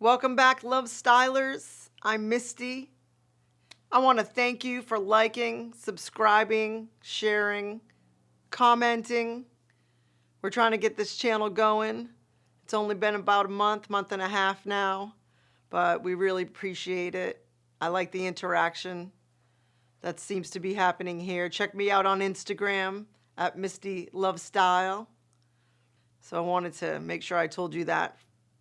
Welcome back, Lovestylers. I'm Misty. I want to thank you for liking, subscribing, sharing, commenting. We're trying to get this channel going. It's only been about a month and a half now, but we really appreciate it. I like the interaction that seems to be happening here. Check me out on Instagram at Misty Lovestyle. So I wanted to make sure I told you that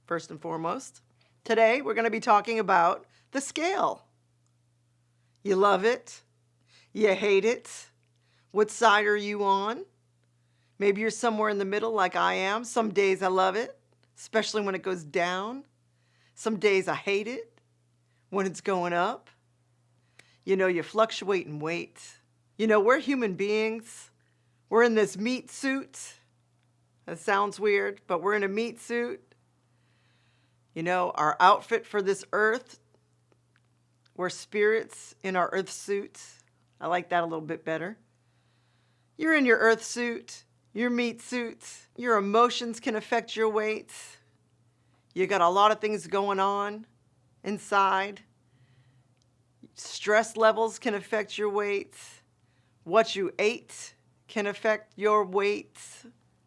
first and foremost. Today, we're going to be talking about the scale. You love it? You hate it? What side are you on? Maybe you're somewhere in the middle like I am. Some days I love it, especially when it goes down. Some days I hate it when it's going up. You fluctuate in weight. We're human beings. We're in this meat suit. That sounds weird, but we're in a meat suit. Our outfit for this earth, we're spirits in our earth suits. I like that a little bit better. You're in your earth suit, your meat suit. Your emotions can affect your weight. You got a lot of things going on inside. Stress levels can affect your weight. What you ate can affect your weight.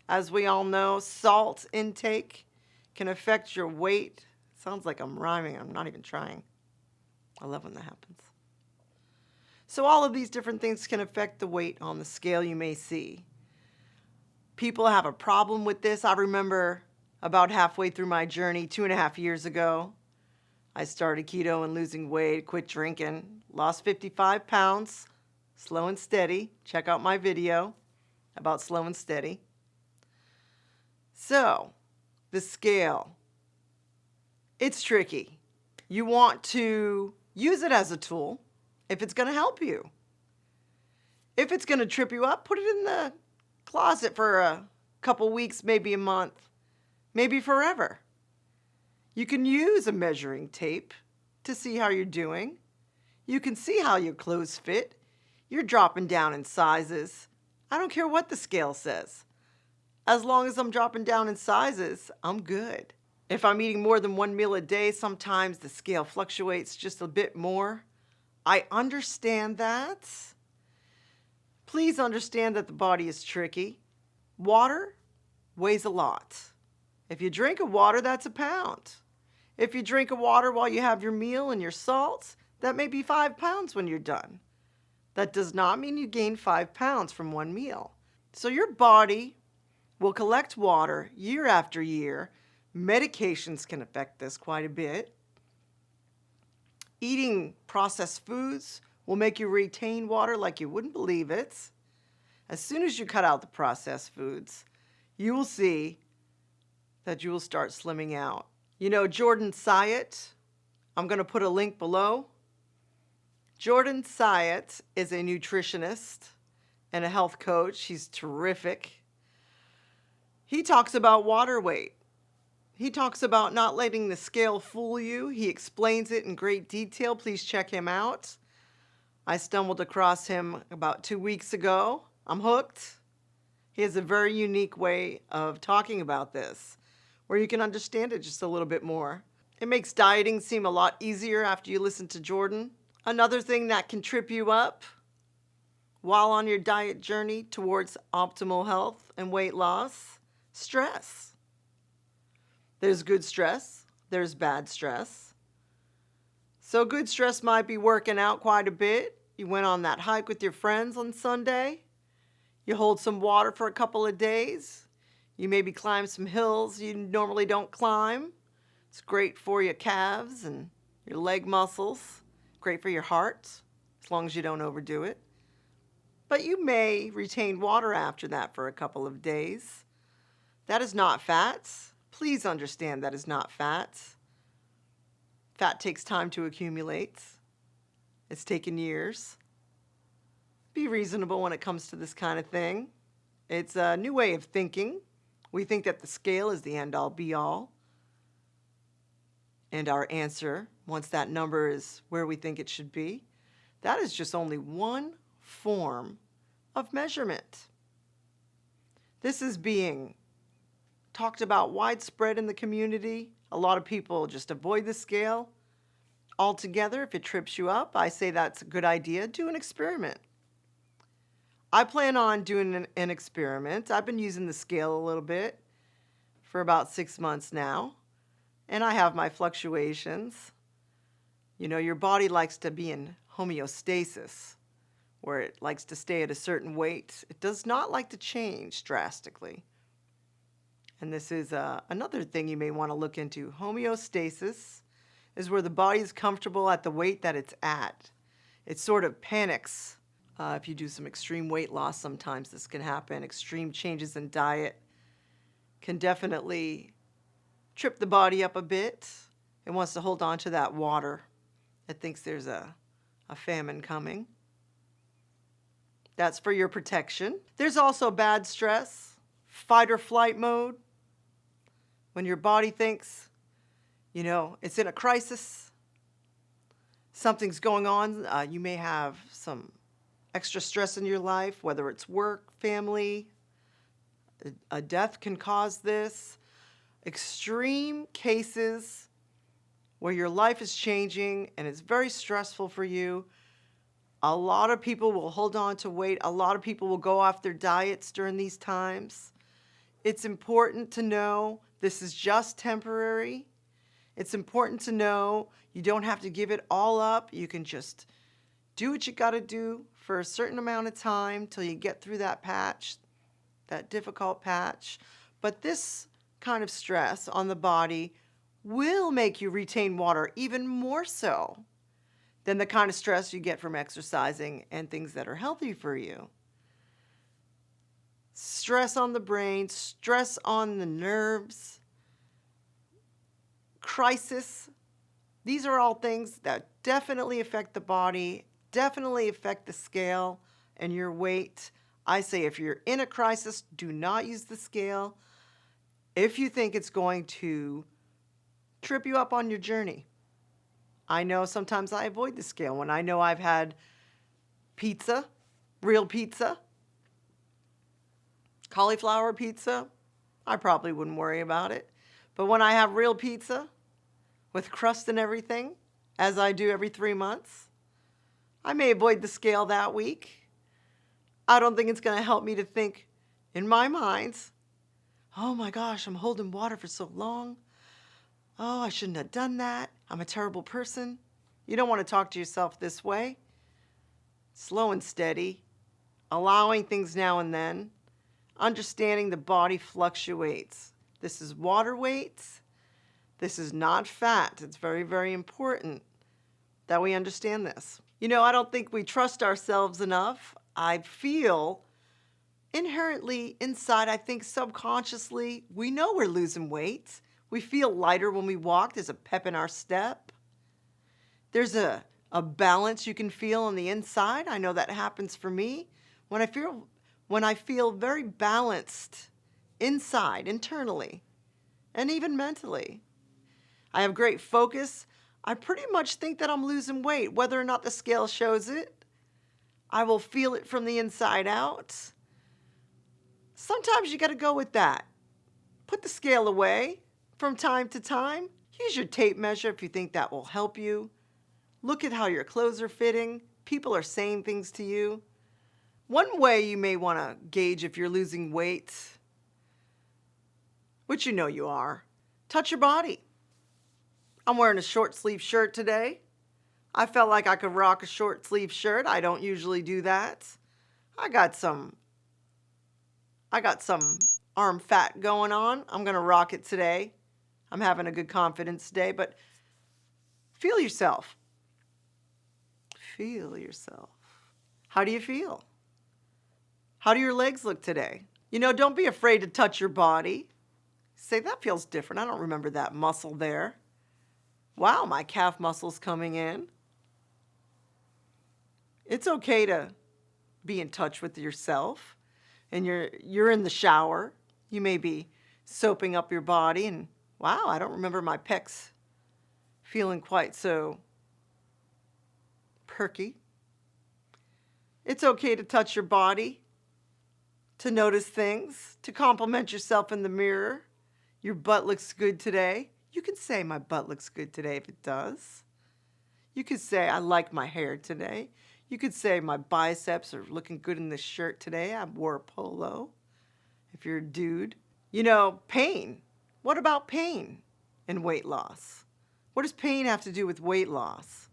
As we all know, salt intake can affect your weight. Sounds like I'm rhyming. I'm not even trying. I love when that happens. So all of these different things can affect the weight on the scale you may see. People have a problem with this. I remember about halfway through my journey 2.5 years ago, I started keto and losing weight, quit drinking, lost 55 pounds, slow and steady. Check out my video about slow and steady. So, the scale. It's tricky. You want to use it as a tool if it's going to help you. If it's going to trip you up, put it in the closet for a couple weeks, maybe a month, maybe forever. You can use a measuring tape to see how you're doing. You can see how your clothes fit. You're dropping down in sizes. I don't care what the scale says. As long as I'm dropping down in sizes, I'm good. If I'm eating more than one meal a day, sometimes the scale fluctuates just a bit more. I understand that. Please understand that the body is tricky. Water weighs a lot. If you drink a water, that's a pound. If you drink a water while you have your meal and your salts, that may be 5 pounds when you're done. That does not mean you gain 5 pounds from one meal. So your body will collect water year after year. Medications can affect this quite a bit. Eating processed foods will make you retain water like you wouldn't believe it. As soon as you cut out the processed foods, you will see that you will start slimming out. Jordan Syatt, I'm going to put a link below. Jordan Syatt is a nutritionist and a health coach. He's terrific. He talks about water weight. He talks about not letting the scale fool you. He explains it in great detail. Please check him out. I stumbled across him about 2 weeks ago. I'm hooked. He has a very unique way of talking about this, where you can understand it just a little bit more. It makes dieting seem a lot easier after you listen to Jordan. Another thing that can trip you up while on your diet journey towards optimal health and weight loss, stress. There's good stress, there's bad stress. So good stress might be working out quite a bit. You went on that hike with your friends on Sunday. You hold some water for a couple of days. You maybe climb some hills you normally don't climb. It's great for your calves and your leg muscles. Great for your heart, as long as you don't overdo it. But you may retain water after that for a couple of days. That is not fat. Please understand that is not fat. Fat takes time to accumulate. It's taken years. Be reasonable when it comes to this kind of thing. It's a new way of thinking. We think that the scale is the end-all, be-all. And our answer, once that number is where we think it should be, that is just only one form of measurement. This is being talked about widespread in the community. A lot of people just avoid the scale altogether. If it trips you up, I say that's a good idea. Do an experiment. I plan on doing an experiment. I've been using the scale a little bit for about 6 months now, and I have my fluctuations. You know, your body likes to be in homeostasis, where it likes to stay at a certain weight. It does not like to change drastically. And this is another thing you may want to look into. Homeostasis is where the body is comfortable at the weight that it's at. It sort of panics. If you do some extreme weight loss, sometimes this can happen. Extreme changes in diet can definitely trip the body up a bit. It wants to hold on to that water. It thinks there's a famine coming. That's for your protection. There's also bad stress, fight or flight mode. When your body thinks, you know, it's in a crisis, something's going on, you may have some extra stress in your life, whether it's work, family, a death can cause this. Extreme cases where your life is changing and it's very stressful for you. A lot of people will hold on to weight. A lot of people will go off their diets during these times. It's important to know this is just temporary. It's important to know you don't have to give it all up. You can just do what you got to do for a certain amount of time till you get through that patch, that difficult patch. But this kind of stress on the body will make you retain water even more so than the kind of stress you get from exercising and things that are healthy for you. Stress on the brain, stress on the nerves, crisis. These are all things that definitely affect the body, definitely affect the scale and your weight. I say if you're in a crisis, do not use the scale if you think it's going to trip you up on your journey. I know sometimes I avoid the scale when I know I've had pizza, real pizza, cauliflower pizza. I probably wouldn't worry about it. But when I have real pizza with crust and everything, as I do every 3 months, I may avoid the scale that week. I don't think it's going to help me to think in my mind, oh my gosh, I'm holding water for so long. Oh, I shouldn't have done that. I'm a terrible person. You don't want to talk to yourself this way. Slow and steady, allowing things now and then, understanding the body fluctuates. This is water weight. This is not fat. It's very, very important that we understand this. You know, I don't think we trust ourselves enough. I feel inherently inside, I think subconsciously, we know we're losing weight. We feel lighter when we walk. There's a pep in our step. There's a balance you can feel on the inside. I know that happens for me. When I feel very balanced inside, internally, and even mentally. I have great focus. I pretty much think that I'm losing weight, whether or not the scale shows it. I will feel it from the inside out. Sometimes you got to go with that. Put the scale away from time to time. Use your tape measure if you think that will help you. Look at how your clothes are fitting. People are saying things to you. One way you may want to gauge if you're losing weight, which you know you are, touch your body. I'm wearing a short sleeve shirt today. I felt like I could rock a short sleeve shirt. I don't usually do that. I got some arm fat going on. I'm going to rock it today. I'm having a good confidence day, but feel yourself. Feel yourself. How do you feel? How do your legs look today? You know, don't be afraid to touch your body. Say, that feels different. I don't remember that muscle there. Wow, my calf muscle's coming in. It's okay to be in touch with yourself. And you're in the shower. You may be soaping up your body and, wow, I don't remember my pecs feeling quite so perky. It's okay to touch your body, to notice things, to compliment yourself in the mirror. Your butt looks good today. You can say my butt looks good today if it does. You could say I like my hair today. You could say my biceps are looking good in this shirt today. I wore a polo. If you're a dude. Pain. What about pain and weight loss? What does pain have to do with weight loss?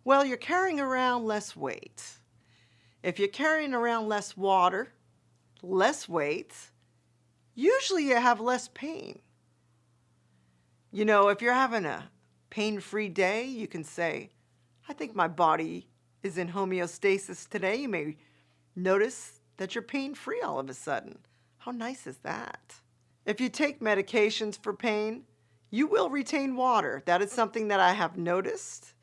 Well, you're carrying around less weight. If you're carrying around less water, less weight, usually you have less pain. If you're having a pain-free day, you can say, I think my body is in homeostasis today. You may notice that you're pain-free all of a sudden. How nice is that? If you take medications for pain, you will retain water. That is something that I have noticed.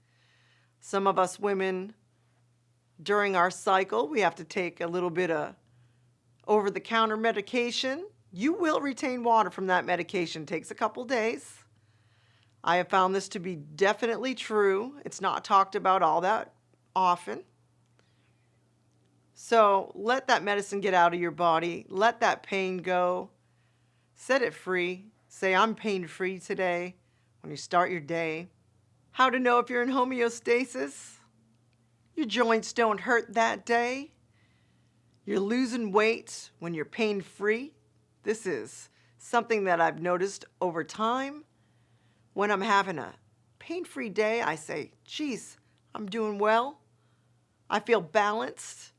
Some of us women, during our cycle, we have to take a little bit of over-the-counter medication. You will retain water from that medication. It takes a couple days. I have found this to be definitely true. It's not talked about all that often. So let that medicine get out of your body. Let that pain go. Set it free. Say, I'm pain-free today when you start your day. How to know if you're in homeostasis? Your joints don't hurt that day. You're losing weight when you're pain-free. This is something that I've noticed over time. When I'm having a pain-free day, I say, geez, I'm doing well. I feel balanced.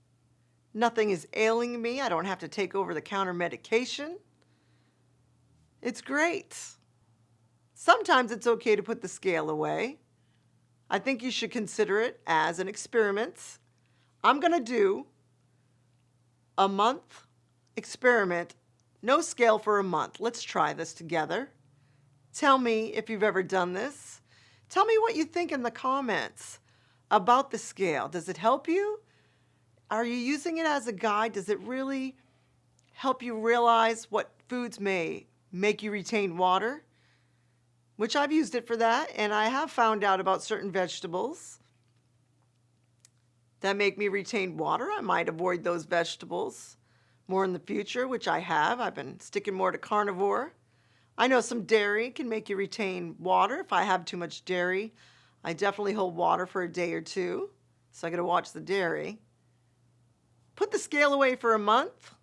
Nothing is ailing me. I don't have to take over-the-counter medication. It's great. Sometimes it's okay to put the scale away. I think you should consider it as an experiment. I'm going to do a month experiment, no scale for a month. Let's try this together. Tell me if you've ever done this. Tell me what you think in the comments about the scale. Does it help you? Are you using it as a guide? Does it really help you realize what foods may make you retain water? Which I've used it for that, and I have found out about certain vegetables that make me retain water. I might avoid those vegetables more in the future, which I have. I've been sticking more to carnivore. I know some dairy can make you retain water. If I have too much dairy, I definitely hold water for a day or two. So I got to watch the dairy. Put the scale away for a month.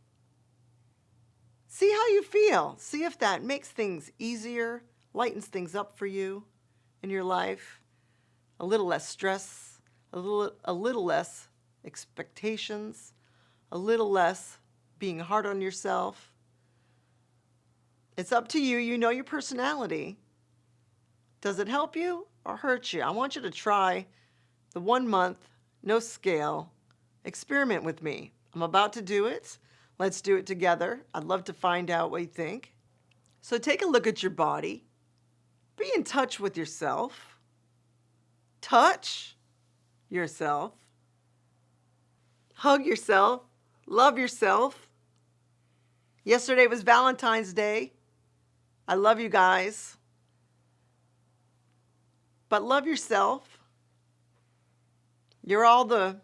See how you feel. See if that makes things easier, lightens things up for you in your life. A little less stress, a little less expectations, a little less being hard on yourself. It's up to you. You know your personality. Does it help you or hurt you? I want you to try the 1 month, no scale, experiment with me. I'm about to do it. Let's do it together. I'd love to find out what you think. So take a look at your body. Be in touch with yourself. Touch yourself. Hug yourself. Love yourself. Yesterday was Valentine's Day. I love you guys. But love yourself. You're all the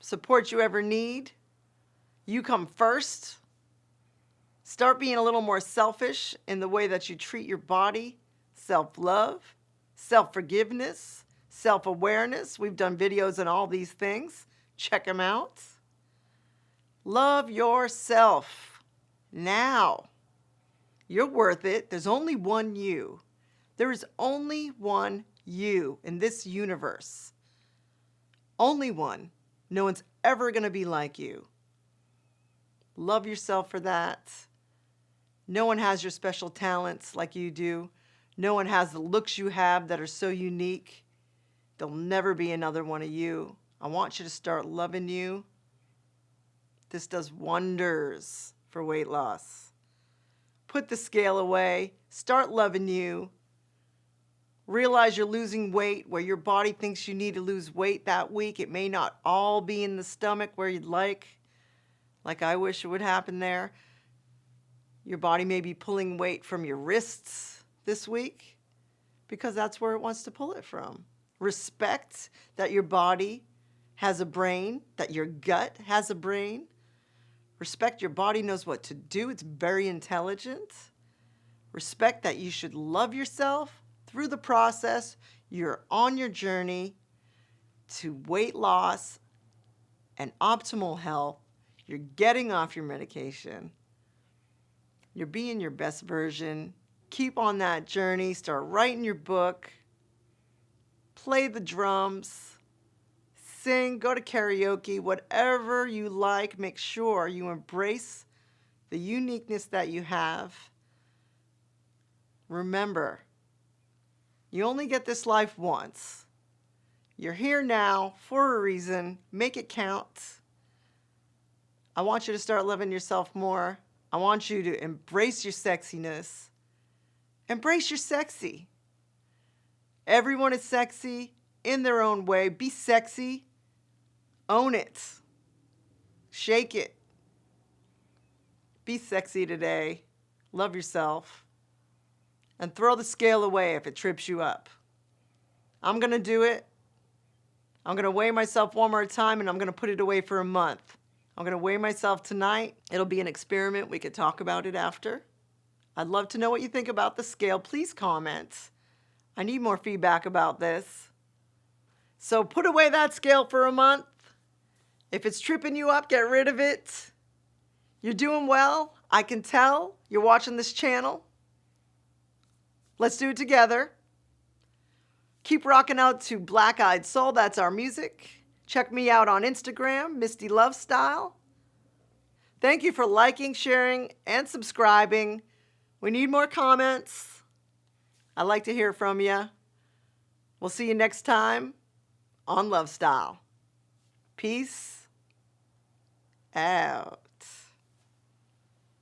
support you ever need. You come first. Start being a little more selfish in the way that you treat your body. Self-love, self-forgiveness, self-awareness. We've done videos on all these things. Check them out. Love yourself now. You're worth it. There's only one you. There is only one you in this universe. Only one. No one's ever going to be like you. Love yourself for that. No one has your special talents like you do. No one has the looks you have that are so unique. There'll never be another one of you. I want you to start loving you. This does wonders for weight loss. Put the scale away. Start loving you. Realize you're losing weight where your body thinks you need to lose weight that week. It may not all be in the stomach where you'd like I wish it would happen there. Your body may be pulling weight from your wrists this week because that's where it wants to pull it from. Respect that your body has a brain, that your gut has a brain. Respect your body knows what to do. It's very intelligent. Respect that you should love yourself through the process. You're on your journey to weight loss and optimal health. You're getting off your medication. You're being your best version. Keep on that journey. Start writing your book. Play the drums. Sing. Go to karaoke. Whatever you like, make sure you embrace the uniqueness that you have. Remember, you only get this life once. You're here now for a reason. Make it count. I want you to start loving yourself more. I want you to embrace your sexiness. Embrace your sexy. Everyone is sexy in their own way. Be sexy. Own it. Shake it. Be sexy today. Love yourself. And throw the scale away if it trips you up. I'm going to do it. I'm going to weigh myself one more time, and I'm going to put it away for a month. I'm going to weigh myself tonight. It'll be an experiment. We could talk about it after. I'd love to know what you think about the scale. Please comment. I need more feedback about this. So put away that scale for a month. If it's tripping you up, get rid of it. You're doing well. I can tell. You're watching this channel. Let's do it together. Keep rocking out to Black Eyed Soul. That's our music. Check me out on Instagram, Misty Lovestyle. Thank you for liking, sharing, and subscribing. We need more comments. I'd like to hear from you. We'll see you next time on Lovestyle. Peace out.